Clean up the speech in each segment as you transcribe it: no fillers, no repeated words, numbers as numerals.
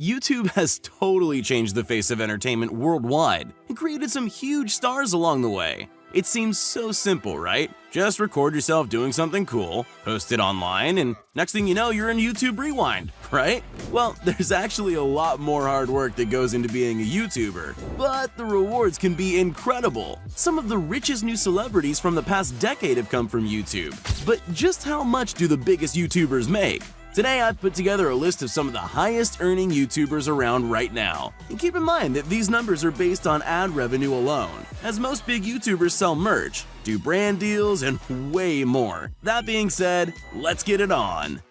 YouTube has totally changed the face of entertainment worldwide and created some huge stars along the way. It seems so simple, right? Just record yourself doing something cool, post it online, and next thing you know, you're in YouTube Rewind, right? Well, there's actually a lot more hard work that goes into being a YouTuber, but the rewards can be incredible. Some of the richest new celebrities from the past decade have come from YouTube. But just how much do the biggest YouTubers make? Today, I've put together a list of some of the highest earning YouTubers around right now. And keep in mind that these numbers are based on ad revenue alone, as most big YouTubers sell merch, do brand deals, and way more. That being said, let's get it on.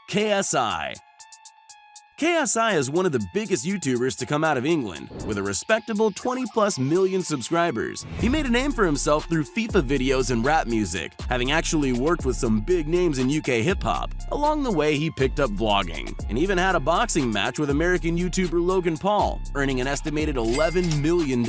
KSI. KSI is one of the biggest YouTubers to come out of England, with a respectable 20+ million subscribers. He made a name for himself through FIFA videos and rap music, having actually worked with some big names in UK hip-hop. Along the way, he picked up vlogging, and even had a boxing match with American YouTuber Logan Paul, earning an estimated $11 million.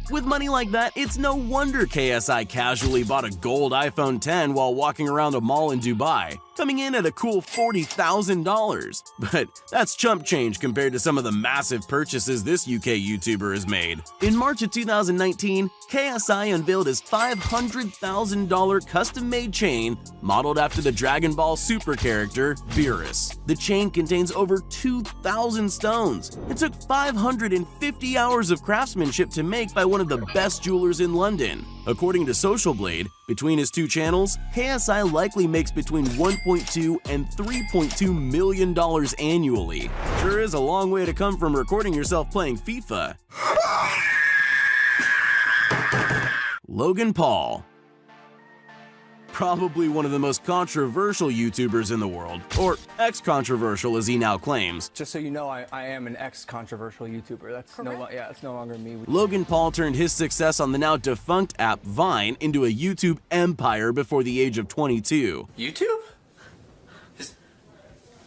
With money like that, it's no wonder KSI casually bought a gold iPhone X while walking around a mall in Dubai, coming in at a cool $40,000. But that's chump change compared to some of the massive purchases this UK YouTuber has made. In March of 2019, KSI unveiled his $500,000 custom-made chain modeled after the Dragon Ball Super character, Beerus. The chain contains over 2,000 stones. It took 550 hours of craftsmanship to make by one of the best jewelers in London. According to Social Blade, between his two channels, KSI likely makes between $1.2 and $3.2 million annually. Sure is a long way to come from recording yourself playing FIFA. Logan Paul. Probably one of the most controversial YouTubers in the world, or ex-controversial as he now claims. Just so you know, I am an ex-controversial YouTuber. That's no longer me. Logan Paul turned his success on the now defunct app Vine into a YouTube empire before the age of 22. YouTube?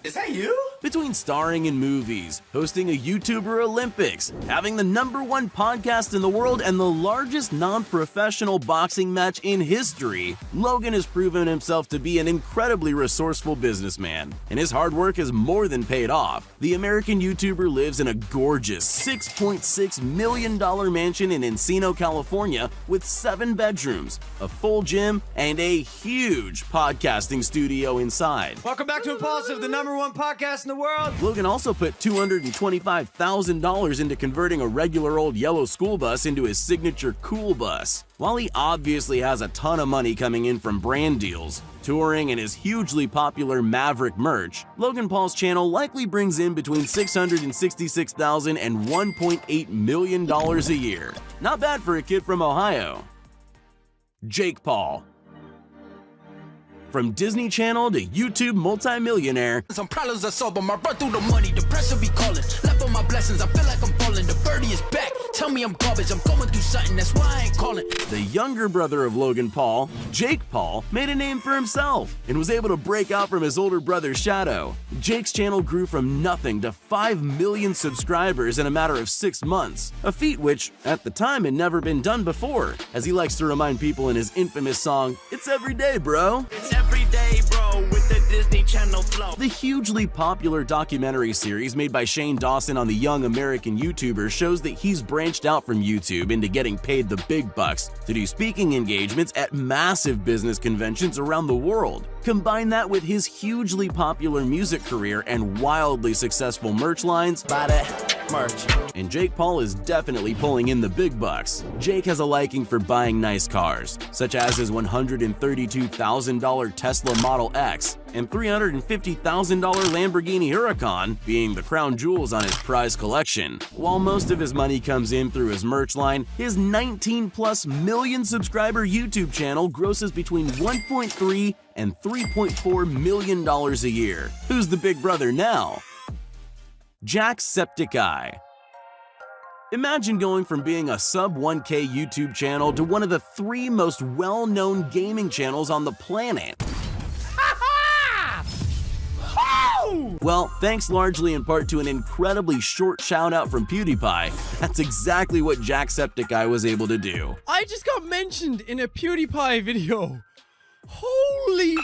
Is that you? Between starring in movies, hosting a YouTuber Olympics, having the #1 podcast in the world, and the largest non-professional boxing match in history, Logan has proven himself to be an incredibly resourceful businessman, and his hard work has more than paid off. The American YouTuber lives in a gorgeous $6.6 million mansion in Encino, California, with 7 bedrooms, a full gym, and a huge podcasting studio inside. Welcome back to Impulsive, the #1 podcast in the world. Logan also put $225,000 into converting a regular old yellow school bus into his signature cool bus. While he obviously has a ton of money coming in from brand deals, touring, and his hugely popular Maverick merch, Logan Paul's channel likely brings in between $666,000 and $1.8 million a year. Not bad for a kid from Ohio. Jake Paul. From Disney Channel to YouTube multimillionaire, Some problems are solved, but my run through the money, the pressure be calling. Left on my blessings, I feel like I'm falling. The birdie is back. Tell me I'm garbage, I'm going through something, that's why I ain't calling. the younger brother of Logan Paul, Jake Paul, made a name for himself and was able to break out from his older brother's shadow. Jake's channel grew from nothing to 5 million subscribers in a matter of 6 months, a feat which, at the time, had never been done before, as he likes to remind people in his infamous song, "It's every day, bro." It's every day, bro, with the Disney Channel flow. The hugely popular documentary series made by Shane Dawson on the young American YouTuber shows that he's branched out from YouTube into getting paid the big bucks to do speaking engagements at massive business conventions around the world. Combine that with his hugely popular music career and wildly successful merch lines, Buy that merch. and Jake Paul is definitely pulling in the big bucks. Jake has a liking for buying nice cars, such as his $132,000 Tesla Model X and $350,000 Lamborghini Huracan being the crown jewels on his prize collection. While most of his money comes in through his merch line, his 19+ million subscriber YouTube channel grosses between $1.3 and $3.4 million a year. Who's the big brother now? Jacksepticeye. Imagine going from being a sub-1K YouTube channel to one of the 3 most well-known gaming channels on the planet. Well, thanks largely in part to an incredibly short shout-out from PewDiePie, that's exactly what Jacksepticeye was able to do. I just got mentioned in a PewDiePie video. Holy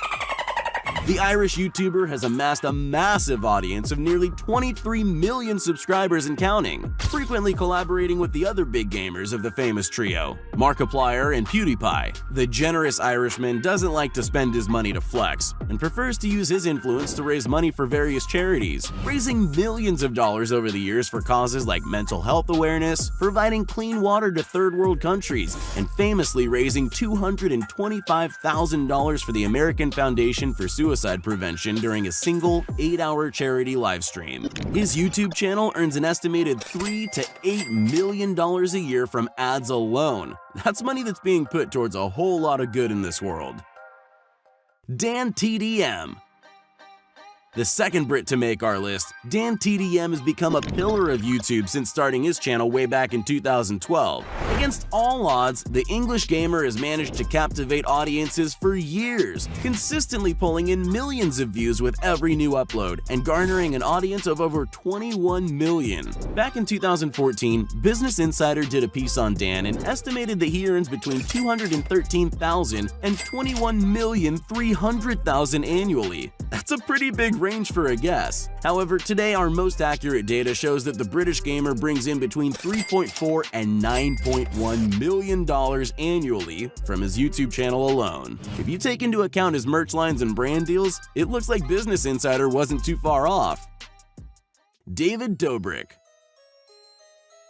The Irish YouTuber has amassed a massive audience of nearly 23 million subscribers and counting, frequently collaborating with the other big gamers of the famous trio, Markiplier and PewDiePie. The generous Irishman doesn't like to spend his money to flex, and prefers to use his influence to raise money for various charities, raising millions of dollars over the years for causes like mental health awareness, providing clean water to third world countries, and famously raising $225,000 for the American Foundation for Suicide Prevention during a single 8-hour charity livestream. His YouTube channel earns an estimated $3 to $8 million a year from ads alone. That's money that's being put towards a whole lot of good in this world. Dan TDM. The second Brit to make our list, Dan TDM has become a pillar of YouTube since starting his channel way back in 2012. Against all odds, the English gamer has managed to captivate audiences for years, consistently pulling in millions of views with every new upload and garnering an audience of over 21 million. Back in 2014, Business Insider did a piece on Dan and estimated that he earns between $213,000 and $21,300,000 annually. That's a pretty big range for a guess. However, today our most accurate data shows that the British gamer brings in between $3.4 and $9.1 million annually from his YouTube channel alone. If you take into account his merch lines and brand deals, it looks like Business Insider wasn't too far off. David Dobrik.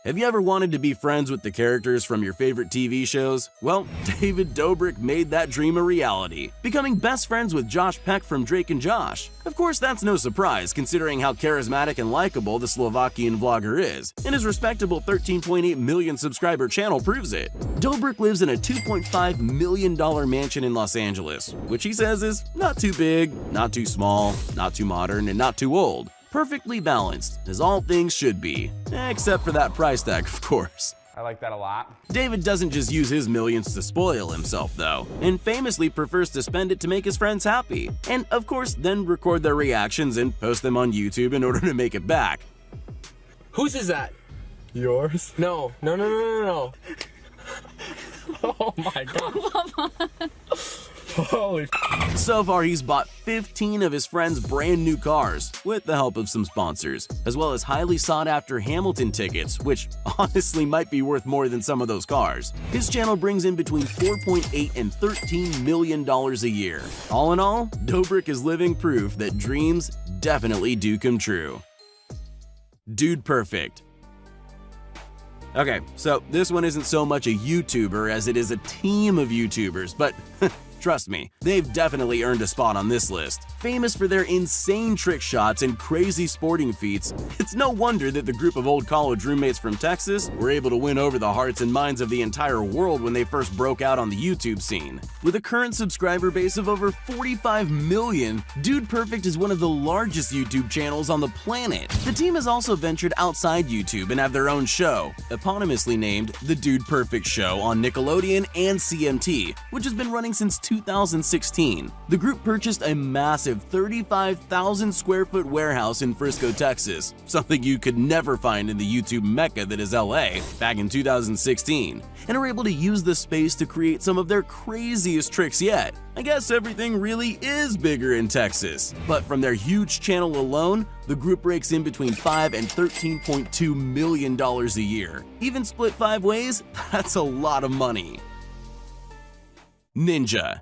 Have you ever wanted to be friends with the characters from your favorite TV shows? Well, David Dobrik made that dream a reality, becoming best friends with Josh Peck from Drake and Josh. Of course, that's no surprise considering how charismatic and likable the Slovakian vlogger is, and his respectable 13.8 million subscriber channel proves it. Dobrik lives in a $2.5 million mansion in Los Angeles, which he says is not too big, not too small, not too modern, and not too old. Perfectly balanced, as all things should be. Except for that price tag, of course. I like that a lot. David doesn't just use his millions to spoil himself, though, and famously prefers to spend it to make his friends happy. And, of course, then record their reactions and post them on YouTube in order to make it back. Whose is that? Yours? No. Oh my god. Holy So far, he's bought 15 of his friends' brand new cars, with the help of some sponsors, as well as highly sought-after Hamilton tickets, which honestly might be worth more than some of those cars. His channel brings in between $4.8 and $13 million a year. All in all, Dobrik is living proof that dreams definitely do come true. Dude Perfect. Okay, so this one isn't so much a YouTuber as it is a team of YouTubers, but trust me, they've definitely earned a spot on this list. Famous for their insane trick shots and crazy sporting feats, it's no wonder that the group of old college roommates from Texas were able to win over the hearts and minds of the entire world when they first broke out on the YouTube scene. With a current subscriber base of over 45 million, Dude Perfect is one of the largest YouTube channels on the planet. The team has also ventured outside YouTube and have their own show, eponymously named The Dude Perfect Show on Nickelodeon and CMT, which has been running since 2016. The group purchased a massive 35,000 square foot warehouse in Frisco, Texas, something you could never find in the YouTube mecca that is LA, back in 2016, and are able to use the space to create some of their craziest tricks yet. I guess everything really is bigger in Texas, but from their huge channel alone, the group rakes in between $5 and $13.2 million a year. Even split 5 ways, that's a lot of money. Ninja.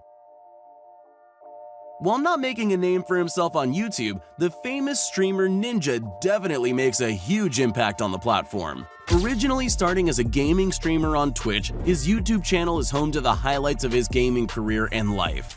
While not making a name for himself on YouTube, the famous streamer Ninja definitely makes a huge impact on the platform. Originally starting as a gaming streamer on Twitch, his YouTube channel is home to the highlights of his gaming career and life,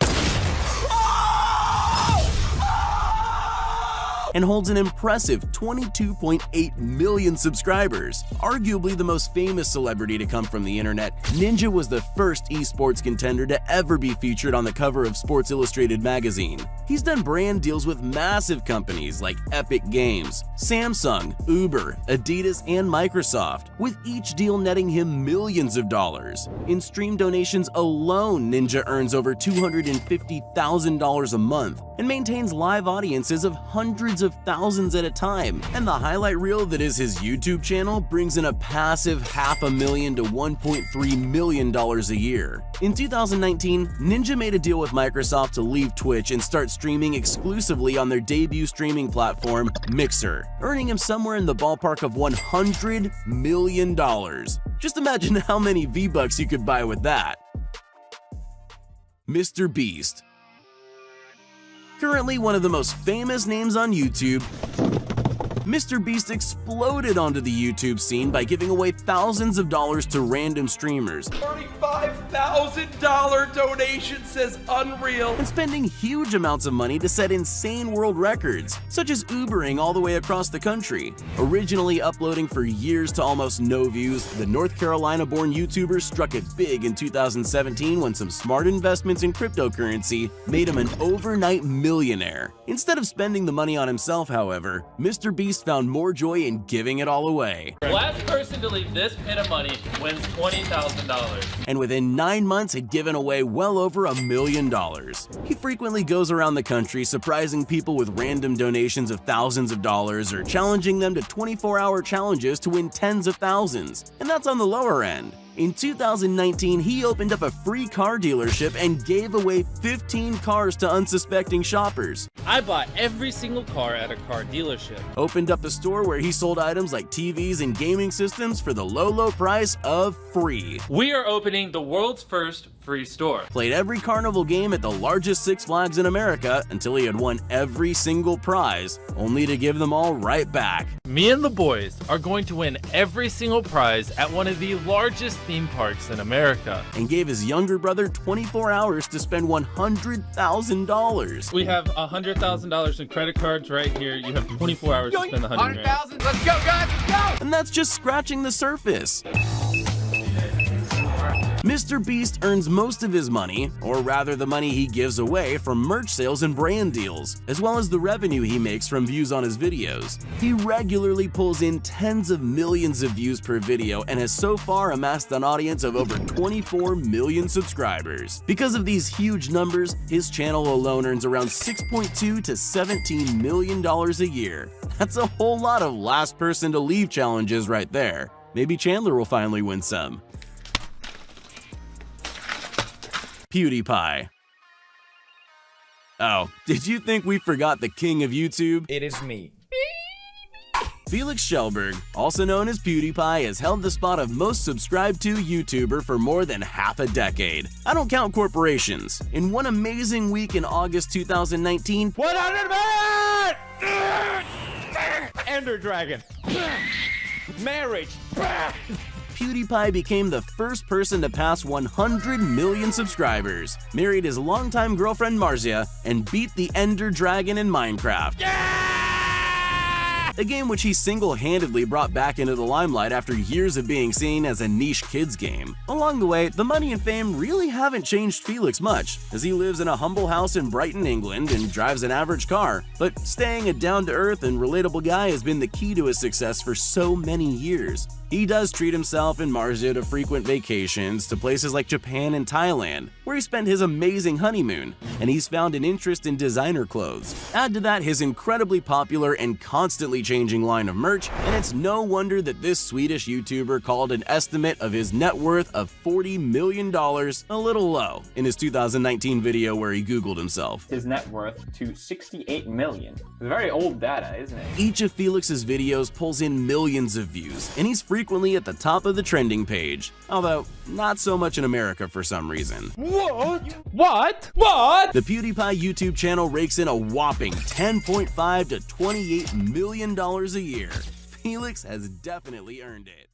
and holds an impressive 22.8 million subscribers. Arguably the most famous celebrity to come from the internet, Ninja was the first esports contender to ever be featured on the cover of Sports Illustrated magazine. He's done brand deals with massive companies like Epic Games, Samsung, Uber, Adidas, and Microsoft, with each deal netting him millions of dollars. In stream donations alone, Ninja earns over $250,000 a month and maintains live audiences of hundreds hundreds of thousands at a time, and the highlight reel that is his YouTube channel brings in a passive $500,000 to $1.3 million a year. In 2019, Ninja made a deal with Microsoft to leave Twitch and start streaming exclusively on their debut streaming platform, Mixer, earning him somewhere in the ballpark of $100 million. Just imagine how many V-Bucks you could buy with that. Mr. Beast. Currently one of the most famous names on YouTube, Mr. Beast exploded onto the YouTube scene by giving away thousands of dollars to random streamers. $35,000 donation says unreal. And spending huge amounts of money to set insane world records, such as Ubering all the way across the country. Originally uploading for years to almost no views, the North Carolina-born YouTuber struck it big in 2017 when some smart investments in cryptocurrency made him an overnight millionaire. Instead of spending the money on himself, however, Mr. Beast found more joy in giving it all away. Last person to leave this pit of money wins $20,000. And within 9 months had given away well over $1 million. He frequently goes around the country surprising people with random donations of thousands of dollars or challenging them to 24-hour challenges to win tens of thousands. And that's on the lower end. In 2019, he opened up a free car dealership and gave away 15 cars to unsuspecting shoppers. I bought every single car at a car dealership. Opened up a store where he sold items like TVs and gaming systems for the low price of free. We are opening the world's first free store. Played every carnival game at the largest Six Flags in America until he had won every single prize, only to give them all right back. Me and the boys are going to win every single prize at one of the largest theme parks in America. And gave his younger brother 24 hours to spend $100,000. We have $100,000 in credit cards right here. You have 24 hours to spend the $100,000. Let's go, guys, let's go! And that's just scratching the surface. Mr. Beast earns most of his money, or rather the money he gives away, from merch sales and brand deals, as well as the revenue he makes from views on his videos. He regularly pulls in tens of millions of views per video and has so far amassed an audience of over 24 million subscribers. Because of these huge numbers, his channel alone earns around $6.2 to $17 million a year. That's a whole lot of last person to leave challenges right there. Maybe Chandler will finally win some. PewDiePie. Oh, did you think we forgot the king of YouTube? It is me. Felix Schellberg, also known as PewDiePie, has held the spot of most subscribed to YouTuber for more than half a decade. I don't count corporations. In one amazing week in August 2019, 100 million! Ender Dragon. Marriage. PewDiePie became the first person to pass 100 million subscribers, married his longtime girlfriend Marzia, and beat the Ender Dragon in Minecraft. A game which he single-handedly brought back into the limelight after years of being seen as a niche kids game. Along the way, the money and fame really haven't changed Felix much, as he lives in a humble house in Brighton, England, and drives an average car. But staying a down-to-earth and relatable guy has been the key to his success for so many years. He does treat himself and Marzia to frequent vacations to places like Japan and Thailand, where he spent his amazing honeymoon, and he's found an interest in designer clothes. Add to that his incredibly popular and constantly changing line of merch, and it's no wonder that this Swedish YouTuber called an estimate of his net worth of $40 million a little low in his 2019 video where he Googled himself. His net worth to 68 million. It's very old data, isn't it? Each of Felix's videos pulls in millions of views, and he's frequently at the top of the trending page, although not so much in America for some reason. What? The PewDiePie YouTube channel rakes in a whopping $10.5 to $28 million a year. Felix has definitely earned it.